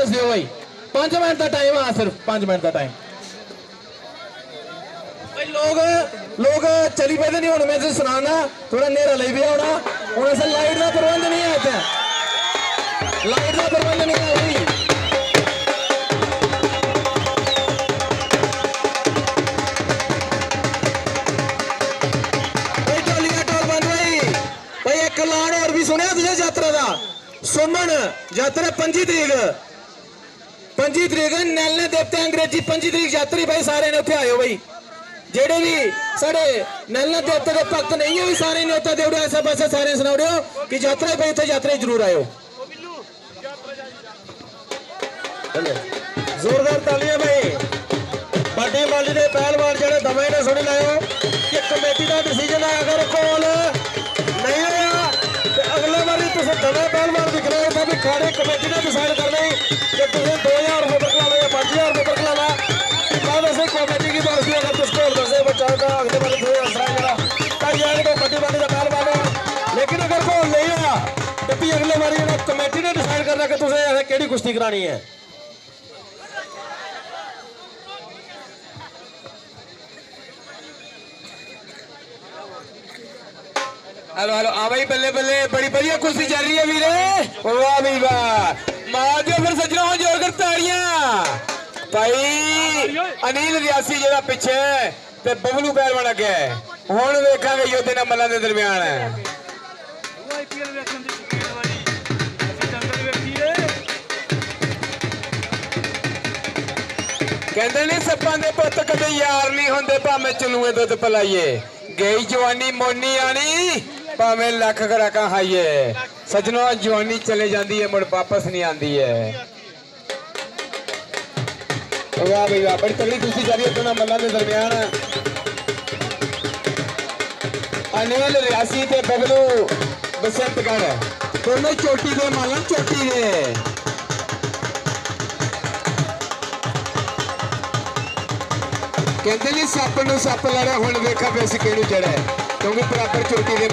दस दियो भाई 5 मिनट का टाइम आ सिर्फ 5 मिनट का टाइम भाई लोग चली पे नहीं हूँ मैं सुनाना थोड़ा नेरा ले भी आना हूँ असल लाइट का प्रबंध नहीं है इतना लाइट का प्रबंध नहीं है भाई लाण और भी सुने तुझे यात्रा का सुमन यात्रा 25 तरीक नैलने देवते अंग्रेजी 25 तरीक यात्री भाई सारे ने उत्थे आयो भाई जेड़े भी साढ़े नैलने देवते के भक्त नहीं है भी सारे ने उत्थे देवड़े ऐसे पासे सारे सुना रहे कि यात्रा भाई उत्थे यात्रा जरूर आयो जोरदार तालियां भाई बड़ी बाली के पहलवान जेड़े दमे ने सुनी लाओ कि कमेटी का डिसीजन है अगर कॉल नहीं होया अगले बारी तुम दमे पहलवान दिख रहे हो भी खाने कमेटी ने डिसाइड करना कि तुम 2000 रुपये खिलाना या 5000 रुपये खिलाना बाद ऐसे कमेटी की बात अगर तुझको दसे बचाओ का अगले बारी 2000 जरा कई जाएगा बड़ी बारी का पहलवान है लेकिन अगर कॉल नहीं होया तो भी अगले बारी कमेटी ने डिसाइड करना कि तुझे ऐसे केड़ी कुश्ती करानी है हेलो हेलो हाँ भाई बल्ले बल्ले बड़ी बढ़िया कुश्ती चल रही है वीरे वाह भाई वाह मार दो फिर सजना हो जोर कर ताड़ियां भाई अनिल रियासी जरा पीछे ते बबलू पहलवान अगे हुण वेखांगे योद्धे नाल मल्लां दे दरमियान कहंदे ने सप्पां दे पुत्त कदे यार नहीं हुंदे भावें चलूए दुध पिलाइए गई जवानी मोनी आनी भावें लख खराका खाइए सजनों जवानी चले जाती है मुड़ वापस नहीं आती है वाह भाई वाह बड़ी तगड़ी कुश्ती जा रही है दोनों मल्लां दे दरमियान अनिल रियासी ते बबलू बसंतगढ़ दोनों चोटी दे माला चोटी दे कहते नहीं सप नूं सप लड़ा हुण वेखा पिस किहनूं चढ़े क्योंकि बराबर चोटी दे